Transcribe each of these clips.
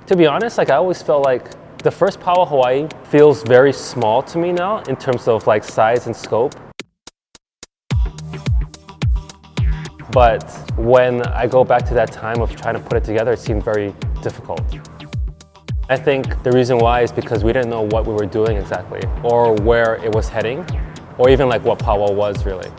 To be honest, like I always felt like the first Powwow Hawaii feels very small to me now in terms of like size and scope. But when I go back to that time of trying to put it together, it seemed very difficult. I think the reason why is because we didn't know what we were doing exactly, or where it was heading, or even like what Powwow was really.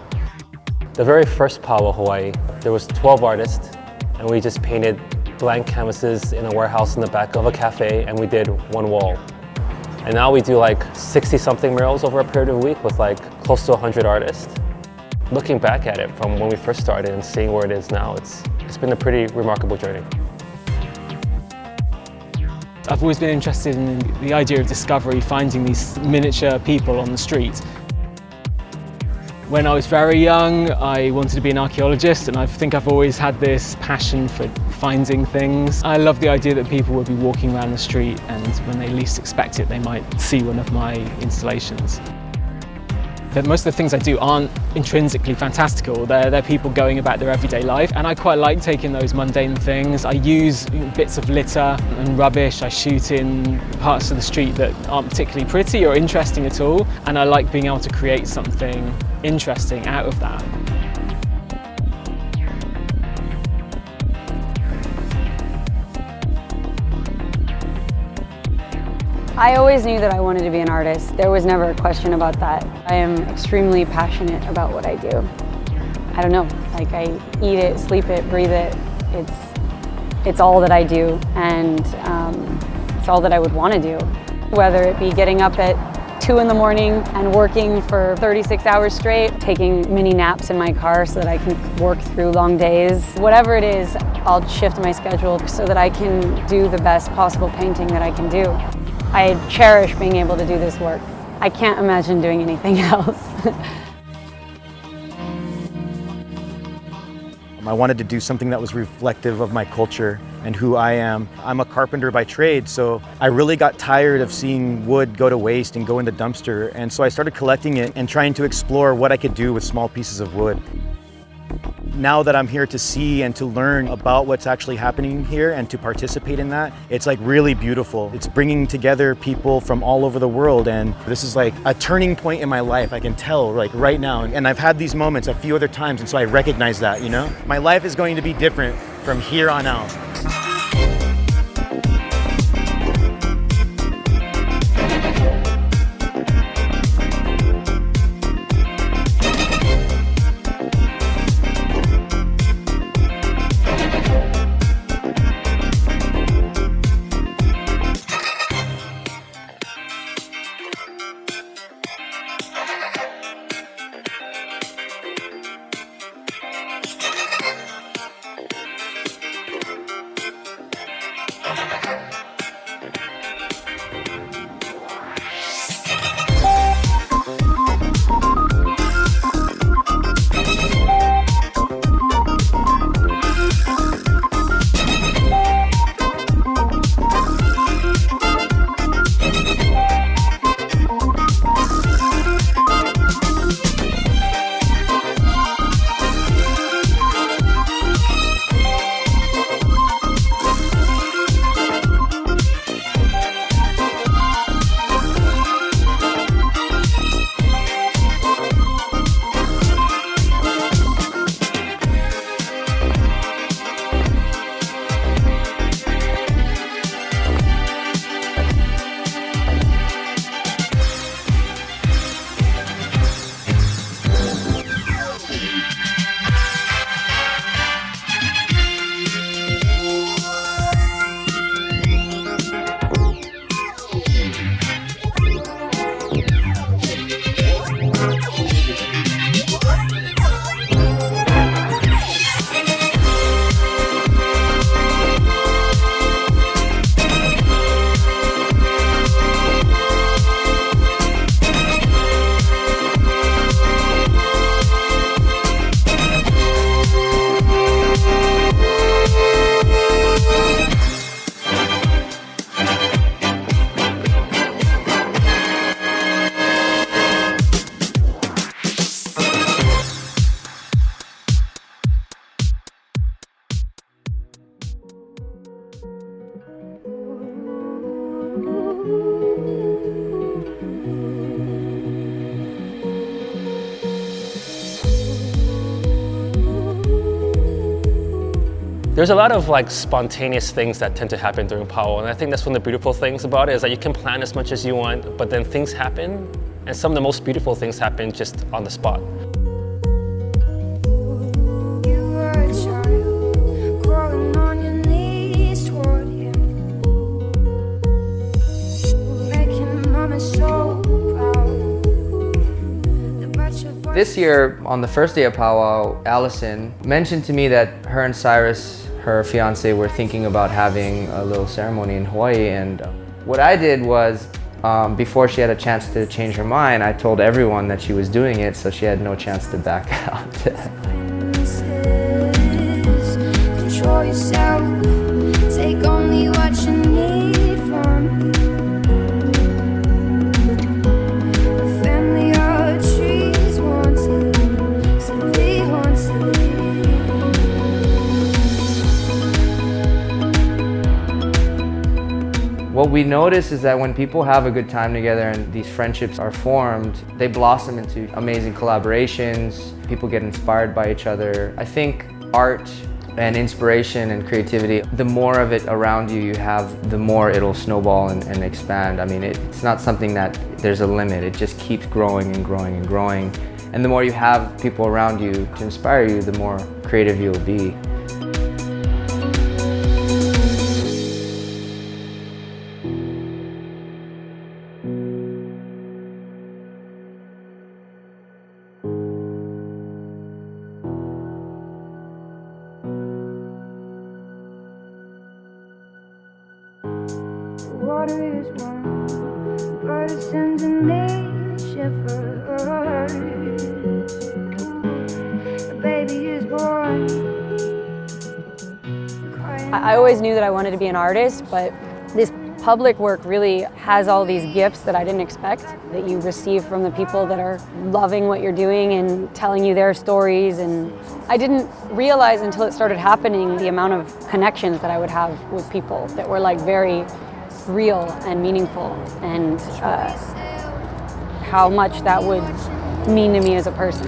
The very first Powwow Hawaii, there was 12 artists, and we just painted blank canvases in a warehouse in the back of a cafe, and we did one wall. And now we do like 60-something murals over a period of a week with like close to 100 artists. Looking back at it from when we first started and seeing where it is now, it's been a pretty remarkable journey. I've always been interested in the idea of discovery, finding these miniature people on the street. When I was very young, I wanted to be an archaeologist, and I think I've always had this passion for finding things. I love the idea that people would be walking around the street, and when they least expect it, they might see one of my installations. That most of the things I do aren't intrinsically fantastical. They're people going about their everyday life, and I quite like taking those mundane things. I use bits of litter and rubbish. I shoot in parts of the street that aren't particularly pretty or interesting at all, and I like being able to create something interesting out of that. I always knew that I wanted to be an artist. There was never a question about that. I am extremely passionate about what I do. I don't know, like I eat it, sleep it, breathe it. It's all that I do, and it's all that I would want to do. Whether it be getting up at 2 in the morning and working for 36 hours straight, taking mini naps in my car so that I can work through long days. Whatever it is, I'll shift my schedule so that I can do the best possible painting that I can do. I cherish being able to do this work. I can't imagine doing anything else. I wanted to do something that was reflective of my culture and who I am. I'm a carpenter by trade, so I really got tired of seeing wood go to waste and go in the dumpster, and so I started collecting it and trying to explore what I could do with small pieces of wood. Now that I'm here to see and to learn about what's actually happening here and to participate in that, it's like really beautiful. It's bringing together people from all over the world, and this is like a turning point in my life. I can tell like right now, and I've had these moments a few other times, and so I recognize that, you know? My life is going to be different from here on out. There's a lot of like spontaneous things that tend to happen during Powwow, and I think that's one of the beautiful things about it is that you can plan as much as you want, but then things happen, and some of the most beautiful things happen just on the spot. You were a child, crawling on your knees toward him, making mama so proud. This year, on the first day of Powwow, Allison mentioned to me that her and Cyrus, her fiance, were thinking about having a little ceremony in Hawaii, and what I did was, before she had a chance to change her mind, I told everyone that she was doing it, so she had no chance to back out. Control yourself, take only what you need from me. A family of trees wanted, simply haunted. What we notice is that when people have a good time together and these friendships are formed, they blossom into amazing collaborations. People get inspired by each other. I think art and inspiration and creativity, the more of it around you have, the more it'll snowball and expand. I mean, it's not something that there's a limit. It just keeps growing and growing and growing. And the more you have people around you to inspire you, the more creative you'll be. Water is warm, but it sends me shivers. A baby is born. I always knew that I wanted to be an artist, but this public work really has all these gifts that I didn't expect, that you receive from the people that are loving what you're doing and telling you their stories. And I didn't realize until it started happening the amount of connections that I would have with people that were like very real and meaningful, and how much that would mean to me as a person.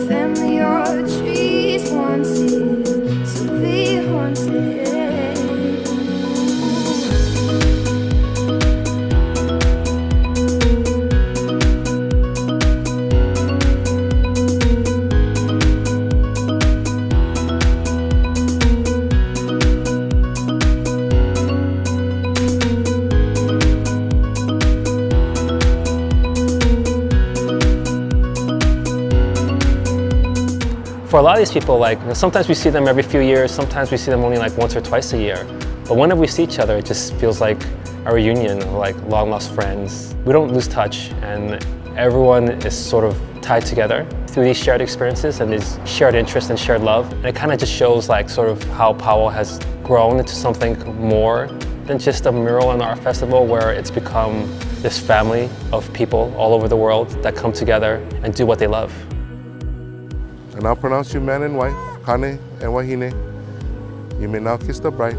Family of trees wanted, simply haunted. For a lot of these people, like sometimes we see them every few years, sometimes we see them only like once or twice a year. But whenever we see each other, it just feels like a reunion of like long lost friends. We don't lose touch, and everyone is sort of tied together through these shared experiences and these shared interests and shared love. And it kind of just shows like sort of how Powwow has grown into something more than just a mural and art festival, where it's become this family of people all over the world that come together and do what they love. And I'll pronounce you man and wife, Kane and Wahine. You may now kiss the bride.